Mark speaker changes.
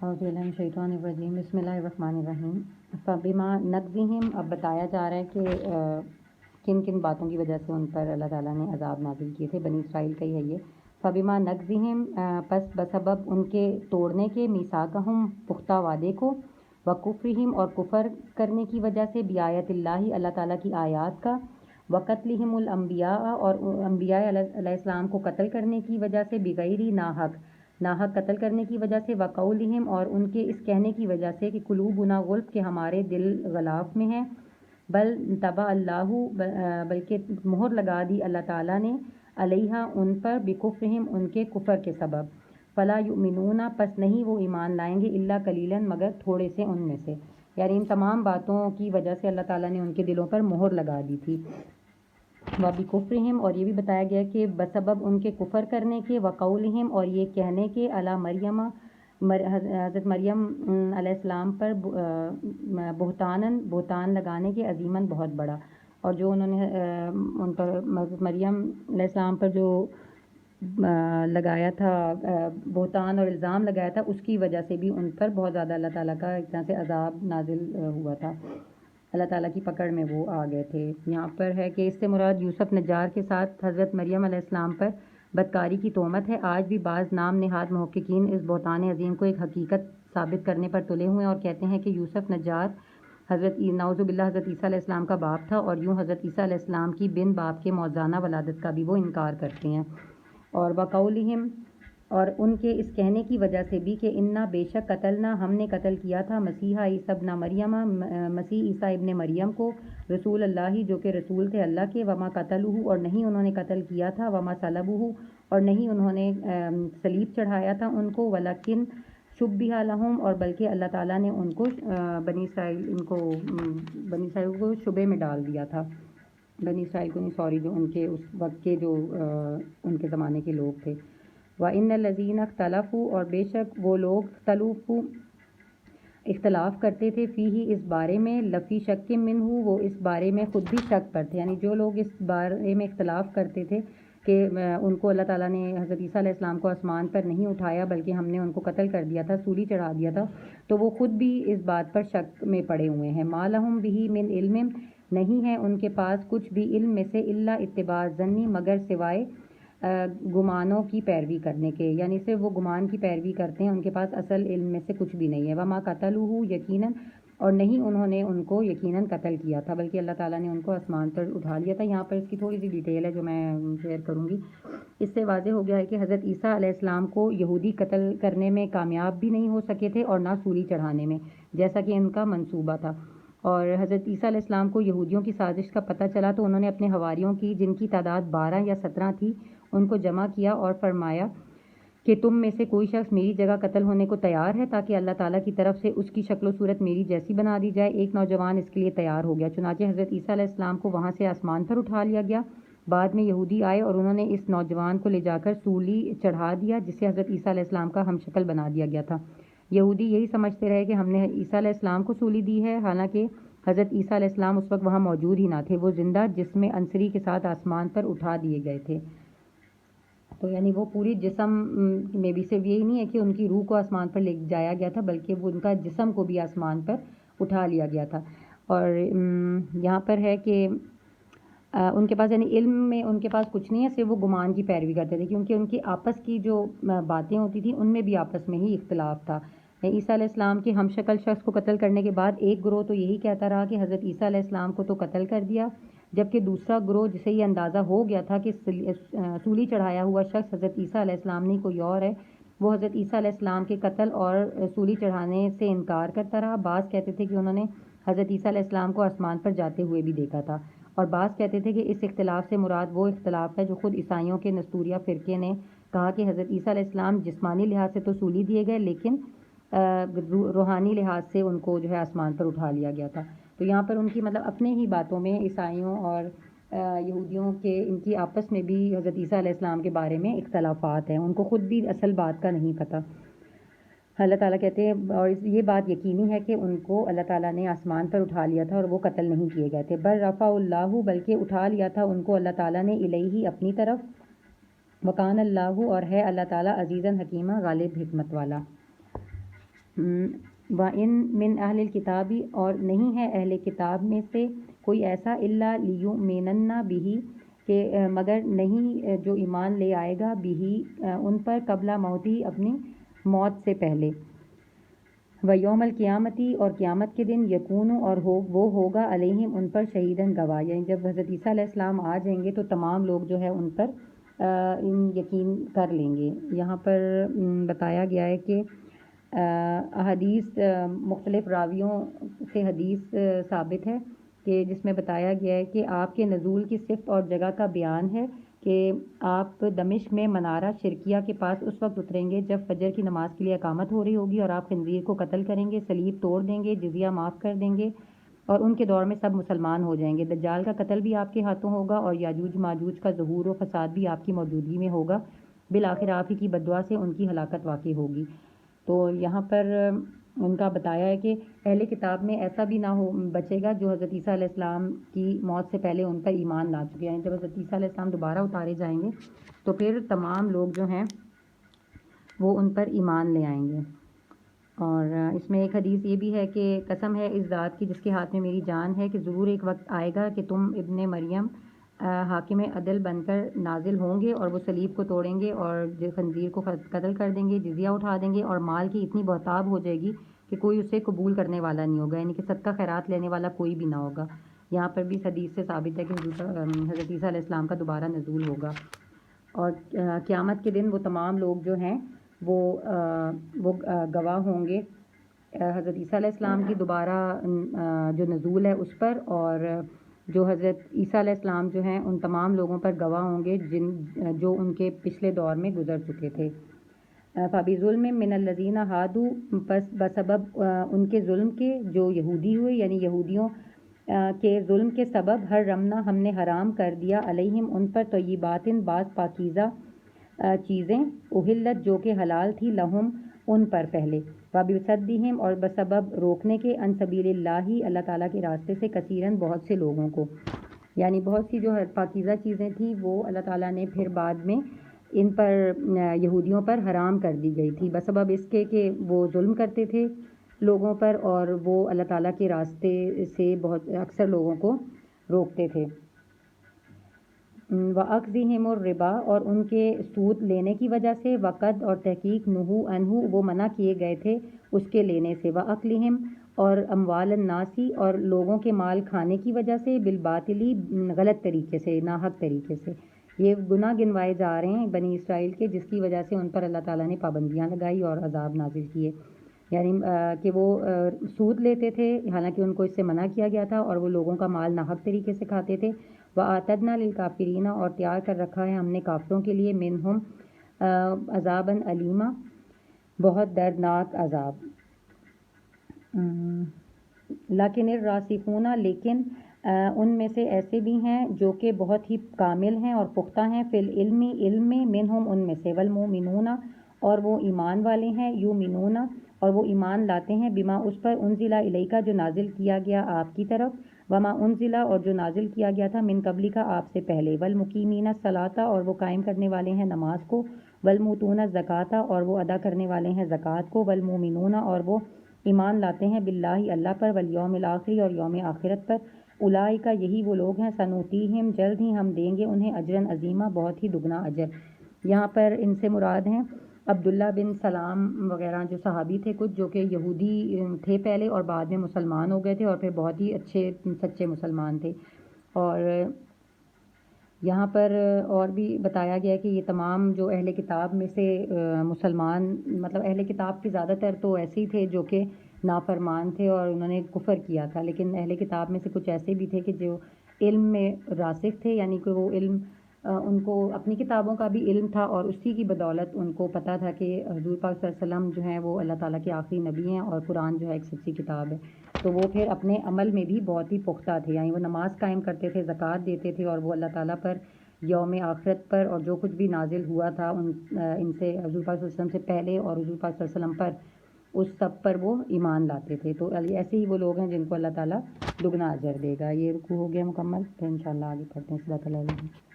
Speaker 1: اعوذ باللہ من الشیطان الرجیم بسم اللہ الرحمن الرحیم فبما نقضہم، اب بتایا جا رہا ہے کہ کن کن باتوں کی وجہ سے ان پر اللہ تعالیٰ نے عذاب نازل کیے تھے. بنی اسرائیل کا ہی ہے یہ. فبما نقضہم، پس بسبب ان کے توڑنے کے، میثاقہم پختہ وعدے کو، وکفرہم اور کفر کرنے کی وجہ سے، بیایت اللہ اللہ تعالیٰ کی آیات کا، وقتلہم الانبیاء اور انبیاء علیہ السلام کو قتل کرنے کی وجہ سے، بغیر ناحق قتل کرنے کی وجہ سے، وقولہم اور ان کے اس کہنے کی وجہ سے کہ قلوبنا غلف، کہ ہمارے دل غلاف میں ہیں، بل طبع اللہ، بلکہ مہر لگا دی اللہ تعالیٰ نے، علیہا ان پر، بکفرہم ان کے کفر کے سبب، فلا یؤمنون پس نہیں وہ ایمان لائیں گے، الا قلیلا مگر تھوڑے سے ان میں سے. یعنی ان تمام باتوں کی وجہ سے اللہ تعالیٰ نے ان کے دلوں پر مہر لگا دی تھی. وَبِكُفْرِهِمْ اور یہ بھی بتایا گیا کہ بسبب ان کے کفر کرنے کے، وقولہم اور یہ کہنے کے، علی مریم حضرت مریم علیہ السلام پر، بہتان لگانے کے، عظیماً بہت بڑا. اور جو انہوں نے ان پر حضرت مریم علیہ السلام پر جو لگایا تھا بہتان اور الزام لگایا تھا، اس کی وجہ سے بھی ان پر بہت زیادہ اللہ تعالیٰ کا ایک طرح سے عذاب نازل ہوا تھا. اللہ تعالیٰ کی پکڑ میں وہ آ گئے تھے. یہاں پر ہے کہ اس سے مراد یوسف نجار کے ساتھ حضرت مریم علیہ السلام پر بدکاری کی تہمت ہے. آج بھی بعض نام نہاد محققین اس بہتان عظیم کو ایک حقیقت ثابت کرنے پر تلے ہوئے ہیں اور کہتے ہیں کہ یوسف نجار نعوذ باللہ حضرت عیسیٰ علیہ السلام کا باپ تھا، اور یوں حضرت عیسیٰ علیہ السلام کی بن باپ کے موزانہ ولادت کا بھی وہ انکار کرتے ہیں. اور وقولہم اور ان کے اس کہنے کی وجہ سے بھی کہ انا بے شک قتلنا ہم نے قتل کیا تھا، مسیح عیسیٰ ابن مریم مسیح عیسیٰ ابن مریم کو، رسول اللہ جو کہ رسول تھے اللہ کے، وما قتلوہ اور نہیں انہوں نے قتل کیا تھا، وما صلبوہ اور نہیں انہوں نے صلیب چڑھایا تھا ان کو، ولکن شبہ لہم اور بلکہ اللہ تعالیٰ نے ان کو بنی اسرائیل کو شبے میں ڈال دیا تھا. بنی اسرائیل کو نہیں، سوری، جو ان کے اس وقت کے جو ان کے زمانے کے لوگ تھے. وَإِنَّ الَّذِينَ اخْتَلَفُوا اور بے شک وہ لوگ اختلاف کرتے تھے، فیہ اس بارے میں، لفی شک منہ وہ اس بارے میں خود بھی شک پر تھے. یعنی جو لوگ اس بارے میں اختلاف کرتے تھے کہ ان کو اللہ تعالیٰ نے حضرت عیسیٰ علیہ السلام کو آسمان پر نہیں اٹھایا بلکہ ہم نے ان کو قتل کر دیا تھا، سولی چڑھا دیا تھا، تو وہ خود بھی اس بات پر شک میں پڑے ہوئے ہیں. مَا لَهُم بِهِ مِنْ عِلْمٍ نہیں ہے ان کے پاس کچھ بھی علم میں سے، الا اتباع الظن مگر سوائے گمانوں کی پیروی کرنے کے. یعنی صرف وہ گمان کی پیروی کرتے ہیں، ان کے پاس اصل علم میں سے کچھ بھی نہیں ہے. وما قتلوہ یقیناً اور نہیں انہوں نے ان کو یقیناً قتل کیا تھا بلکہ اللہ تعالیٰ نے ان کو آسمان پر اٹھا لیا تھا. یہاں پر اس کی تھوڑی سی ڈیٹیل ہے جو میں شیئر کروں گی. اس سے واضح ہو گیا ہے کہ حضرت عیسیٰ علیہ السلام کو یہودی قتل کرنے میں کامیاب بھی نہیں ہو سکے تھے اور نہ سولی چڑھانے میں، جیسا کہ ان کا منصوبہ تھا. اور حضرت عیسیٰ علیہ السلام کو یہودیوں کی سازش کا پتہ چلا تو انہوں نے اپنے حواریوں کی، جن کی تعداد 12 یا 17 تھی، ان کو جمع کیا اور فرمایا کہ تم میں سے کوئی شخص میری جگہ قتل ہونے کو تیار ہے تاکہ اللہ تعالیٰ کی طرف سے اس کی شکل و صورت میری جیسی بنا دی جائے. ایک نوجوان اس کے لیے تیار ہو گیا، چنانچہ حضرت عیسیٰ علیہ السلام کو وہاں سے آسمان پر اٹھا لیا گیا. بعد میں یہودی آئے اور انہوں نے اس نوجوان کو لے جا کر سولی چڑھا دیا، جسے حضرت عیسیٰ علیہ السلام کا ہم شکل بنا دیا گیا تھا. یہودی یہی سمجھتے رہے کہ ہم نے عیسیٰ علیہ السلام کو سولی دی ہے، حالانکہ حضرت عیسیٰ علیہ السلام اس وقت وہاں موجود ہی نہ تھے، وہ زندہ جسم عنصری کے ساتھ آسمان پر اٹھا دیے گئے تھے. تو یعنی وہ پوری جسم میں بھی صرف یہی نہیں ہے کہ ان کی روح کو آسمان پر لے جایا گیا تھا بلکہ وہ ان کا جسم کو بھی آسمان پر اٹھا لیا گیا تھا. اور یہاں پر ہے کہ ان کے پاس یعنی علم میں ان کے پاس کچھ نہیں ہے، صرف وہ گمان کی پیروی کرتے تھے، کیونکہ ان کی آپس کی جو باتیں ہوتی تھیں ان میں بھی آپس میں ہی اختلاف تھا. عیسیٰ علیہ السلام کے ہم شکل شخص کو قتل کرنے کے بعد ایک گروہ تو یہی کہتا رہا کہ حضرت عیسیٰ علیہ السلام کو تو قتل کر دیا، جبکہ دوسرا گروہ جسے یہ اندازہ ہو گیا تھا کہ سولی چڑھایا ہوا شخص حضرت عیسیٰ علیہ السلام نہیں کوئی اور ہے، وہ حضرت عیسیٰ علیہ السلام کے قتل اور سولی چڑھانے سے انکار کرتا رہا. بعض کہتے تھے کہ انہوں نے حضرت عیسیٰ علیہ السلام کو آسمان پر جاتے ہوئے بھی دیکھا تھا، اور بعض کہتے تھے کہ اس اختلاف سے مراد وہ اختلاف ہے جو خود عیسائیوں کے نستوریہ فرقے نے کہا کہ حضرت عیسیٰ علیہ السلام جسمانی لحاظ سے تو سولی دیے گئے لیکن روحانی لحاظ سے ان کو جو ہے آسمان پر اٹھا لیا گیا تھا. تو یہاں پر ان کی مطلب اپنے ہی باتوں میں عیسائیوں اور یہودیوں کے ان کی آپس میں بھی حضرت عیسیٰ علیہ السلام کے بارے میں اختلافات ہیں، ان کو خود بھی اصل بات کا نہیں پتہ. اللہ تعالیٰ کہتے ہیں اور یہ بات یقینی ہے کہ ان کو اللہ تعالیٰ نے آسمان پر اٹھا لیا تھا اور وہ قتل نہیں کیے گئے تھے. بل رفع اللہ بلکہ اٹھا لیا تھا ان کو اللہ تعالیٰ نے الیہ اپنی طرف، وکان اللہ اور ہے اللہ تعالیٰ عزیزاً حکیمہ غالب حکمت والا. وَإِن من اہل الکتابی، اور نہیں ہے اہل کتاب میں سے کوئی ایسا الا لیؤمنن بہ، کہ مگر نہیں جو ایمان لے آئے گا بہ ان پر، قبل موتی، اپنی موت سے پہلے، ویوم القیامتی، اور قیامت کے دن، یکون، اور وہ ہوگا علیہم ان پر، شہیداً گواہ، یعنی جب حضرت عیسیٰ علیہ السلام آ جائیں گے تو تمام لوگ جو ہے ان پر یقین کر لیں گے۔ یہاں پر بتایا گیا ہے کہ حدیث مختلف راویوں سے حدیث ثابت ہے کہ جس میں بتایا گیا ہے کہ آپ کے نزول کی صفت اور جگہ کا بیان ہے کہ آپ دمشق میں منارہ شرکیہ کے پاس اس وقت اتریں گے جب فجر کی نماز کے لیے اقامت ہو رہی ہوگی، اور آپ خنزیر کو قتل کریں گے، صلیب توڑ دیں گے، جزیہ معاف کر دیں گے، اور ان کے دور میں سب مسلمان ہو جائیں گے۔ دجال کا قتل بھی آپ کے ہاتھوں ہوگا، اور یاجوج ماجوج کا ظہور و فساد بھی آپ کی موجودگی میں ہوگا، بالآخر آپ ہی کی بددعا سے ان کی ہلاکت واقع ہوگی۔ تو یہاں پر ان کا بتایا ہے کہ اہل کتاب میں ایسا بھی نہ ہو بچے گا جو حضرت عیسیٰ علیہ السلام کی موت سے پہلے ان پر ایمان لا چکے ہیں۔ جب حضرت عیسیٰ علیہ السلام دوبارہ اتارے جائیں گے تو پھر تمام لوگ جو ہیں وہ ان پر ایمان لے آئیں گے۔ اور اس میں ایک حدیث یہ بھی ہے کہ قسم ہے اس ذات کی جس کے ہاتھ میں میری جان ہے کہ ضرور ایک وقت آئے گا کہ تم ابن مریم حاکم عدل بن کر نازل ہوں گے، اور وہ صلیب کو توڑیں گے اور خنزیر کو قتل کر دیں گے، جزیہ اٹھا دیں گے، اور مال کی اتنی بہتاب ہو جائے گی کہ کوئی اسے قبول کرنے والا نہیں ہوگا، یعنی کہ صدقہ خیرات لینے والا کوئی بھی نہ ہوگا۔ یہاں پر بھی اس حدیث سے ثابت ہے کہ حضرت عیسیٰ علیہ السلام کا دوبارہ نزول ہوگا، اور قیامت کے دن وہ تمام لوگ جو ہیں وہ گواہ ہوں گے حضرت عیسیٰ علیہ السلام کی دوبارہ جو نزول ہے اس پر، اور جو حضرت عیسیٰ علیہ السلام جو ہیں ان تمام لوگوں پر گواہ ہوں گے جو ان کے پچھلے دور میں گزر چکے تھے۔ فَبِظُلْمٍ مِّنَ الَّذِينَ هَادُوا، پس بسبب ان کے ظلم کے جو یہودی ہوئے، یعنی یہودیوں کے ظلم کے سبب، حرمنا، ہم نے حرام کر دیا، علیہم ان پر، طیبات، بعض پاکیزہ چیزیں، احلت جو کہ حلال تھی، لہم ان پر پہلے، وبصدہم، اور بسبب روکنے کے، عن سبیل اللہ، اللہ تعالیٰ کے راستے سے، کثیراً بہت سے لوگوں کو، یعنی بہت سی جو پاکیزہ چیزیں تھیں وہ اللہ تعالیٰ نے پھر بعد میں ان پر یہودیوں پر حرام کر دی گئی تھی، بسبب اس کے کہ وہ ظلم کرتے تھے لوگوں پر، اور وہ اللہ تعالیٰ کے راستے سے بہت اکثر لوگوں کو روکتے تھے۔ وَأَخْذِهِمُ الرِّبَا، اور ان کے سود لینے کی وجہ سے، وقد، اور تحقیق، نہو عنہ، وہ منع کیے گئے تھے اس کے لینے سے، وَأَكْلِهِمْ، اور اموال الناسی، اور لوگوں کے مال کھانے کی وجہ سے، بالباطلی، غلط طریقے سے، ناحق طریقے سے، یہ گناہ گنوائے جا رہے ہیں بنی اسرائیل کے، جس کی وجہ سے ان پر اللہ تعالیٰ نے پابندیاں لگائی اور عذاب نازل کیے، یعنی کہ وہ سود لیتے تھے حالانکہ ان کو اس سے منع کیا گیا تھا، اور وہ لوگوں کا مال ناحق طریقے سے کھاتے تھے۔ وَأَعْتَدْنَا لِلْكَافِرِينَ، اور تیار کر رکھا ہے ہم نے کافروں کے لیے، منہم عذابًا علیما، بہت دردناک عذاب۔ لیکن الراسخون، لیکن ان میں سے ایسے بھی ہیں جو کہ بہت ہی کامل ہیں اور پختہ ہیں، فی العلم، علم میں، منہم ان میں سے، والمؤمنون، اور وہ ایمان والے ہیں، یؤمنون، اور وہ ایمان لاتے ہیں، بما، اس پر، انزل الیک، جو نازل کیا گیا آپ کی طرف، وما انزل، اور جو نازل کیا گیا تھا، من قبلک، آپ سے پہلے، والمقیمین الصلاۃ، اور وہ قائم کرنے والے ہیں نماز کو، والمؤتون الزکوٰۃ، اور وہ ادا کرنے والے ہیں زکوٰۃ کو، والمؤمنون، اور وہ ایمان لاتے ہیں باللہ، اللہ پر، والیوم الآخر، اور یوم آخرت پر، اولئک، یہی وہ لوگ ہیں، سنؤتیہم، جلد ہی ہم دیں گے انہیں، اجرا عظیما، بہت ہی دگنا اجر۔ یہاں پر ان سے مراد ہیں عبداللہ بن سلام وغیرہ جو صحابی تھے کچھ، جو کہ یہودی تھے پہلے اور بعد میں مسلمان ہو گئے تھے، اور پھر بہت ہی اچھے سچے مسلمان تھے۔ اور یہاں پر اور بھی بتایا گیا کہ یہ تمام جو اہل کتاب میں سے مسلمان، مطلب اہل کتاب کے زیادہ تر تو ایسے ہی تھے جو کہ نافرمان تھے اور انہوں نے کفر کیا تھا، لیکن اہل کتاب میں سے کچھ ایسے بھی تھے کہ جو علم میں راسخ تھے، یعنی کہ وہ علم، ان کو اپنی کتابوں کا بھی علم تھا، اور اسی کی بدولت ان کو پتہ تھا کہ حضور پاک صلی اللہ علیہ وسلم جو ہیں وہ اللہ تعالیٰ کے آخری نبی ہیں، اور قرآن جو ہے ایک سچی کتاب ہے، تو وہ پھر اپنے عمل میں بھی بہت ہی پختہ تھے، یعنی وہ نماز قائم کرتے تھے، زکوٰۃ دیتے تھے، اور وہ اللہ تعالیٰ پر، یوم آخرت پر، اور جو کچھ بھی نازل ہوا تھا ان سے حضور پاک صلی اللہ علیہ وسلم سے پہلے اور حضور پاک صلی اللہ علیہ وسلم پر، اس سب پر وہ ایمان لاتے تھے۔ تو ایسے ہی وہ لوگ ہیں جن کو اللہ تعالیٰ دگنا اجر دے گا۔ یہ رکوع ہو گیا مکمل، پھر انشاءاللہ آگے پڑھتے ہیں۔ صلی اللہ علیہ وسلم۔